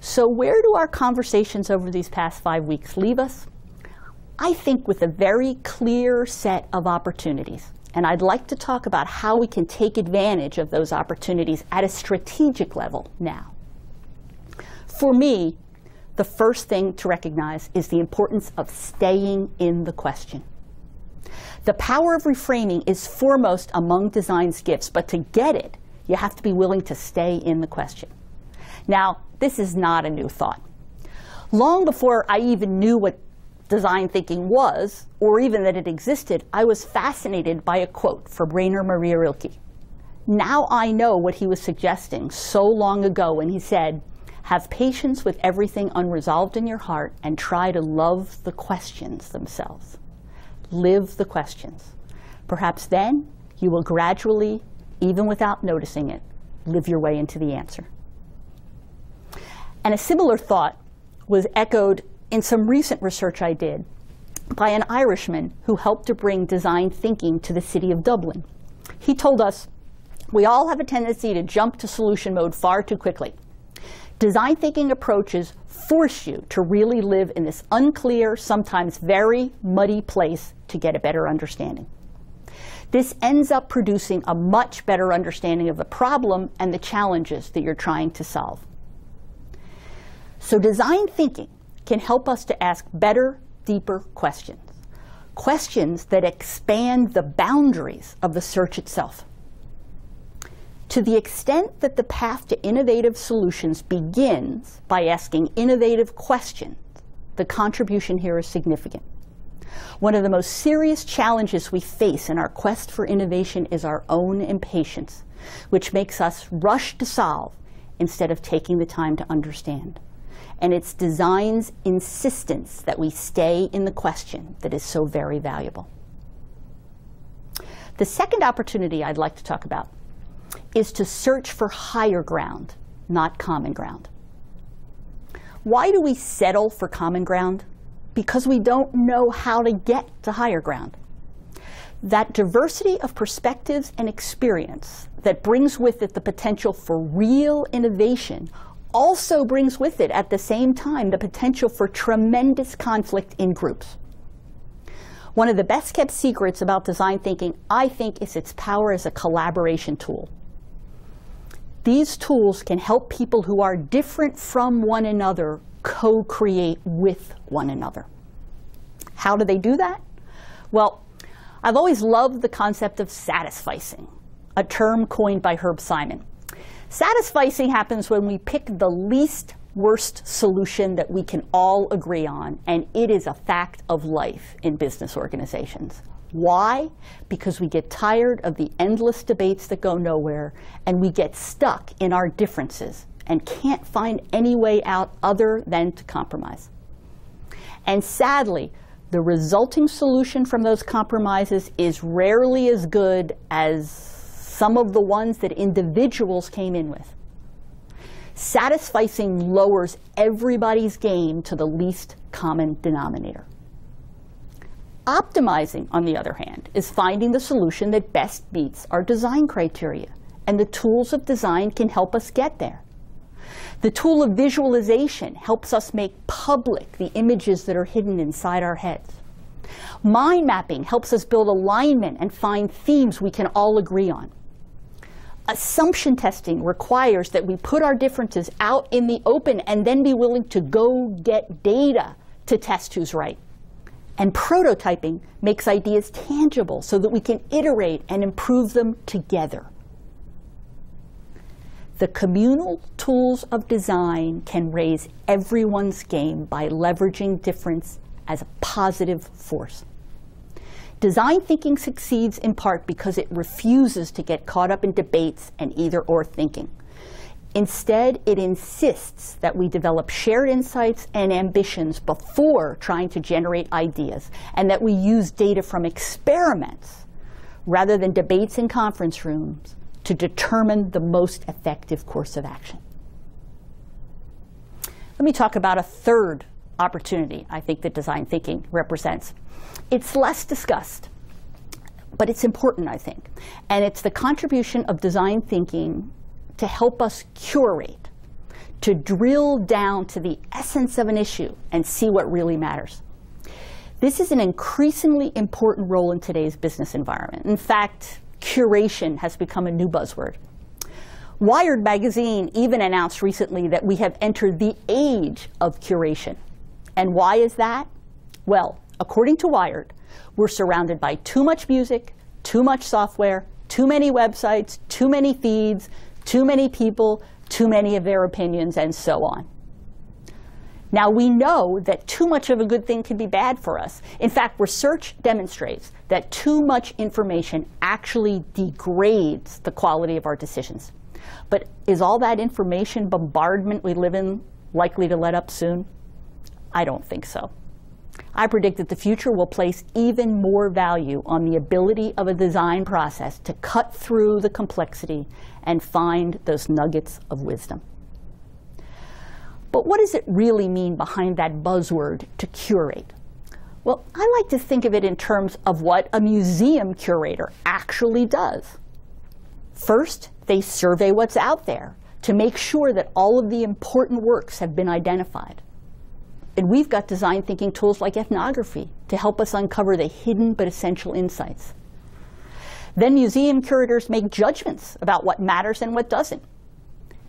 So where do our conversations over these past 5 weeks leave us? I think with a very clear set of opportunities. And I'd like to talk about how we can take advantage of those opportunities at a strategic level now. For me, the first thing to recognize is the importance of staying in the question. The power of reframing is foremost among design's gifts, but to get it, you have to be willing to stay in the question. Now, this is not a new thought. Long before I even knew what design thinking was, or even that it existed, I was fascinated by a quote from Rainer Maria Rilke. Now I know what he was suggesting so long ago when he said, "Have patience with everything unresolved in your heart and try to love the questions themselves." Live the questions. Perhaps then you will gradually, even without noticing it, live your way into the answer. And a similar thought was echoed in some recent research I did by an Irishman who helped to bring design thinking to the city of Dublin. He told us, "We all have a tendency to jump to solution mode far too quickly. Design thinking approaches force you to really live in this unclear, sometimes very muddy place to get a better understanding. This ends up producing a much better understanding of the problem and the challenges that you're trying to solve." So design thinking can help us to ask better, deeper questions. Questions that expand the boundaries of the search itself. To the extent that the path to innovative solutions begins by asking innovative questions, the contribution here is significant. One of the most serious challenges we face in our quest for innovation is our own impatience, which makes us rush to solve instead of taking the time to understand. And it's design's insistence that we stay in the question that is so very valuable. The second opportunity I'd like to talk about is to search for higher ground, not common ground. Why do we settle for common ground? Because we don't know how to get to higher ground. That diversity of perspectives and experience that brings with it the potential for real innovation also brings with it at the same time the potential for tremendous conflict in groups. One of the best kept secrets about design thinking, I think, is its power as a collaboration tool. These tools can help people who are different from one another co-create with one another. How do they do that? Well, I've always loved the concept of satisficing, a term coined by Herb Simon. Satisficing happens when we pick the least worst solution that we can all agree on, and it is a fact of life in business organizations. Why? Because we get tired of the endless debates that go nowhere, and we get stuck in our differences and can't find any way out other than to compromise. And sadly, the resulting solution from those compromises is rarely as good as some of the ones that individuals came in with. Satisficing lowers everybody's game to the least common denominator. Optimizing, on the other hand, is finding the solution that best meets our design criteria, and the tools of design can help us get there. The tool of visualization helps us make public the images that are hidden inside our heads. Mind mapping helps us build alignment and find themes we can all agree on. Assumption testing requires that we put our differences out in the open and then be willing to go get data to test who's right. And prototyping makes ideas tangible so that we can iterate and improve them together. The communal tools of design can raise everyone's game by leveraging difference as a positive force. Design thinking succeeds in part because it refuses to get caught up in debates and either-or thinking. Instead, it insists that we develop shared insights and ambitions before trying to generate ideas, and that we use data from experiments rather than debates in conference rooms to determine the most effective course of action. Let me talk about a third opportunity I think that design thinking represents. It's less discussed, but it's important, I think. And it's the contribution of design thinking to help us curate, to drill down to the essence of an issue and see what really matters. This is an increasingly important role in today's business environment. In fact, curation has become a new buzzword. Wired magazine even announced recently that we have entered the age of curation. And why is that? Well, according to Wired, we're surrounded by too much music, too much software, too many websites, too many feeds, too many people, too many of their opinions, and so on. Now, we know that too much of a good thing can be bad for us. In fact, research demonstrates that too much information actually degrades the quality of our decisions. But is all that information bombardment we live in likely to let up soon? I don't think so. I predict that the future will place even more value on the ability of a design process to cut through the complexity and find those nuggets of wisdom. But what does it really mean behind that buzzword, to curate? Well, I like to think of it in terms of what a museum curator actually does. First, they survey what's out there to make sure that all of the important works have been identified. And we've got design thinking tools like ethnography to help us uncover the hidden but essential insights. Then museum curators make judgments about what matters and what doesn't.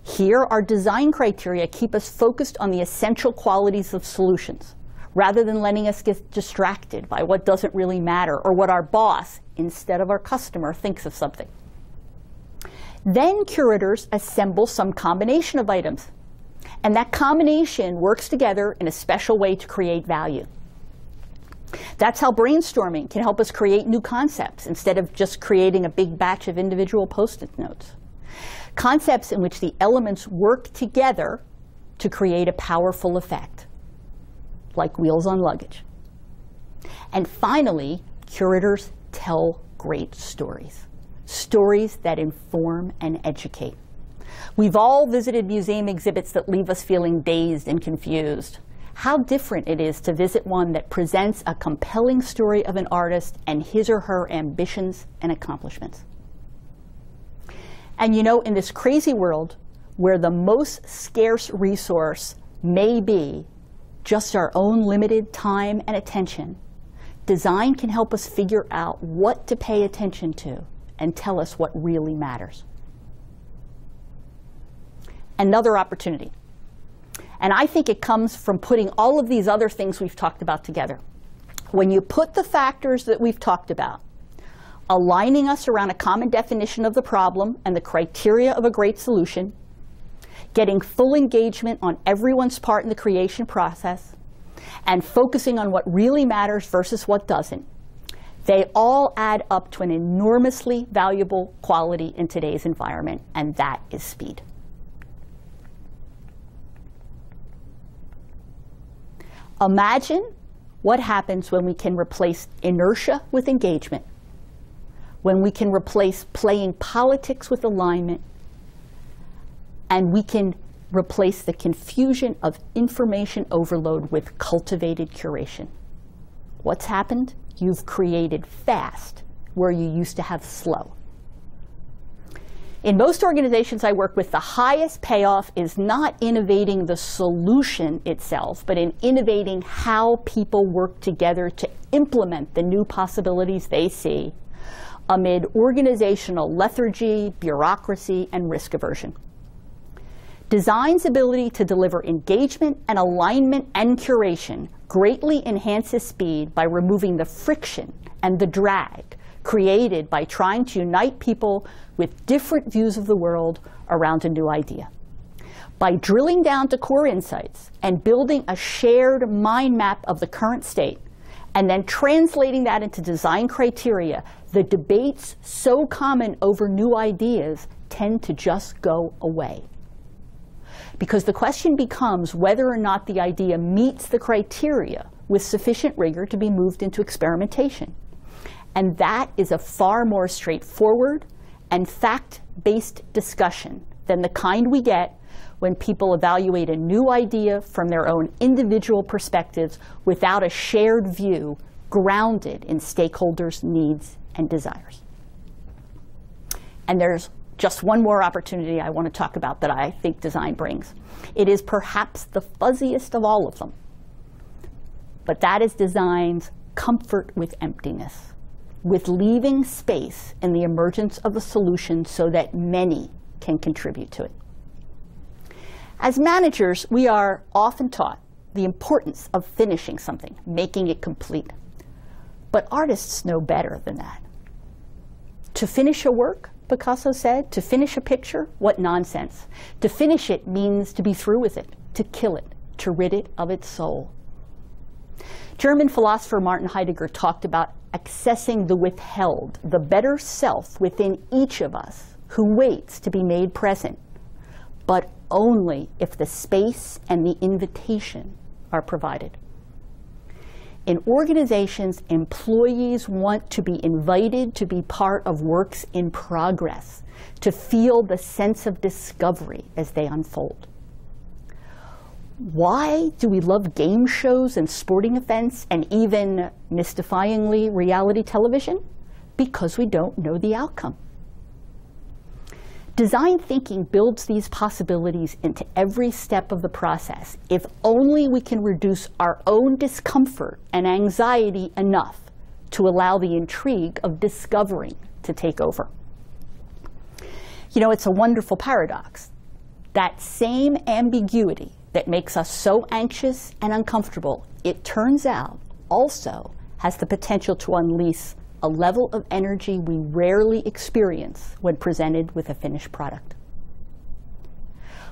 Here, our design criteria keep us focused on the essential qualities of solutions, rather than letting us get distracted by what doesn't really matter or what our boss, instead of our customer, thinks of something. Then curators assemble some combination of items. And that combination works together in a special way to create value. That's how brainstorming can help us create new concepts instead of just creating a big batch of individual Post-it notes. Concepts in which the elements work together to create a powerful effect, like wheels on luggage. And finally, curators tell great stories. Stories that inform and educate. We've all visited museum exhibits that leave us feeling dazed and confused. How different it is to visit one that presents a compelling story of an artist and his or her ambitions and accomplishments. And you know, in this crazy world where the most scarce resource may be just our own limited time and attention, design can help us figure out what to pay attention to and tell us what really matters. Another opportunity. And I think it comes from putting all of these other things we've talked about together. When you put the factors that we've talked about, aligning us around a common definition of the problem and the criteria of a great solution, getting full engagement on everyone's part in the creation process, and focusing on what really matters versus what doesn't, they all add up to an enormously valuable quality in today's environment, and that is speed. Imagine what happens when we can replace inertia with engagement, when we can replace playing politics with alignment, and we can replace the confusion of information overload with cultivated curation. What's happened? You've created fast where you used to have slow. In most organizations I work with, the highest payoff is not innovating the solution itself, but in innovating how people work together to implement the new possibilities they see amid organizational lethargy, bureaucracy, and risk aversion. Design's ability to deliver engagement and alignment and curation greatly enhances speed by removing the friction and the drag created by trying to unite people with different views of the world around a new idea. By drilling down to core insights and building a shared mind map of the current state, and then translating that into design criteria, the debates so common over new ideas tend to just go away. Because the question becomes whether or not the idea meets the criteria with sufficient rigor to be moved into experimentation. And that is a far more straightforward and fact-based discussion than the kind we get when people evaluate a new idea from their own individual perspectives without a shared view grounded in stakeholders' needs and desires. And there's just one more opportunity I want to talk about that I think design brings. It is perhaps the fuzziest of all of them, but that is design's comfort with emptiness, with leaving space in the emergence of a solution so that many can contribute to it. As managers, we are often taught the importance of finishing something, making it complete. But artists know better than that. To finish a work, Picasso said, to finish a picture, what nonsense. To finish it means to be through with it, to kill it, to rid it of its soul. German philosopher Martin Heidegger talked about accessing the withheld, the better self within each of us who waits to be made present, but only if the space and the invitation are provided. In organizations, employees want to be invited to be part of works in progress, to feel the sense of discovery as they unfold. Why do we love game shows and sporting events and even, mystifyingly, reality television? Because we don't know the outcome. Design thinking builds these possibilities into every step of the process, if only we can reduce our own discomfort and anxiety enough to allow the intrigue of discovering to take over. You know, it's a wonderful paradox. That same ambiguity that makes us so anxious and uncomfortable, it turns out, also has the potential to unleash a level of energy we rarely experience when presented with a finished product.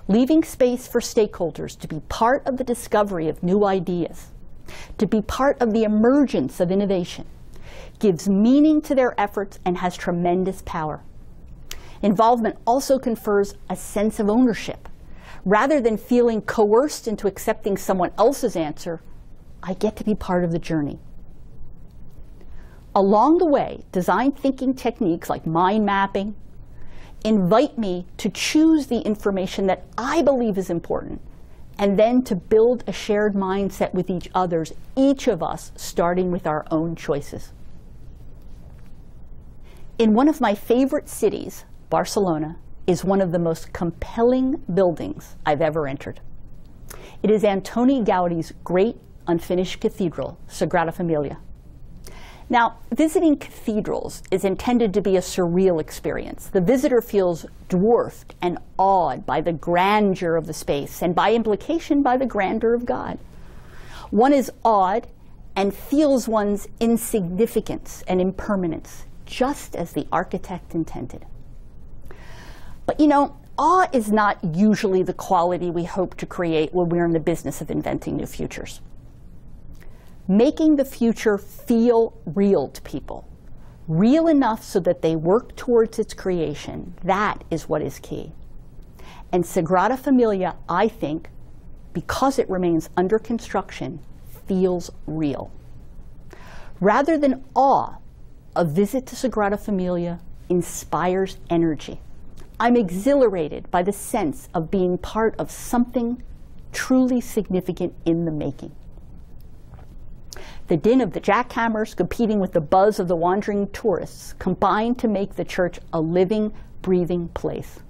Leaving space for stakeholders to be part of the discovery of new ideas, to be part of the emergence of innovation, gives meaning to their efforts and has tremendous power. Involvement also confers a sense of ownership. Rather than feeling coerced into accepting someone else's answer, I get to be part of the journey. Along the way, design thinking techniques like mind mapping invite me to choose the information that I believe is important, and then to build a shared mindset with each of us starting with our own choices. In one of my favorite cities, Barcelona, is one of the most compelling buildings I've ever entered. It is Antoni Gaudi's great unfinished cathedral, Sagrada Familia. Now, visiting cathedrals is intended to be a surreal experience. The visitor feels dwarfed and awed by the grandeur of the space, and by implication, by the grandeur of God. One is awed and feels one's insignificance and impermanence, just as the architect intended. But you know, awe is not usually the quality we hope to create when we're in the business of inventing new futures. Making the future feel real to people, real enough so that they work towards its creation, that is what is key. And Sagrada Familia, I think, because it remains under construction, feels real. Rather than awe, a visit to Sagrada Familia inspires energy. I'm exhilarated by the sense of being part of something truly significant in the making. The din of the jackhammers competing with the buzz of the wandering tourists combine to make the church a living, breathing place.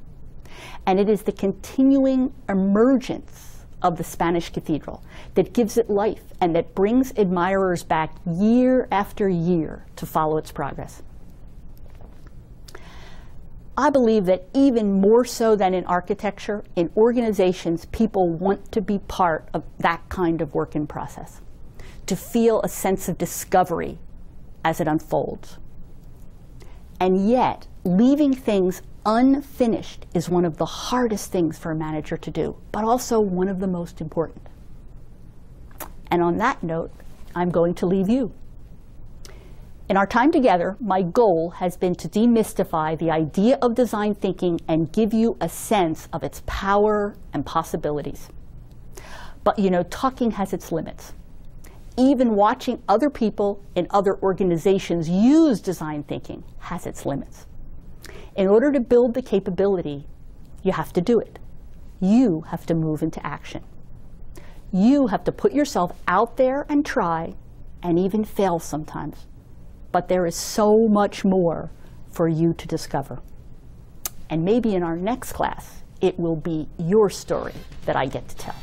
And it is the continuing emergence of the Spanish cathedral that gives it life and that brings admirers back year after year to follow its progress. I believe that even more so than in architecture, in organizations, people want to be part of that kind of work in process, to feel a sense of discovery as it unfolds. And yet, leaving things unfinished is one of the hardest things for a manager to do, but also one of the most important. And on that note, I'm going to leave you. In our time together, my goal has been to demystify the idea of design thinking and give you a sense of its power and possibilities. But you know, talking has its limits. Even watching other people in other organizations use design thinking has its limits. In order to build the capability, you have to do it. You have to move into action. You have to put yourself out there and try, and even fail sometimes. But there is so much more for you to discover. And maybe in our next class, it will be your story that I get to tell.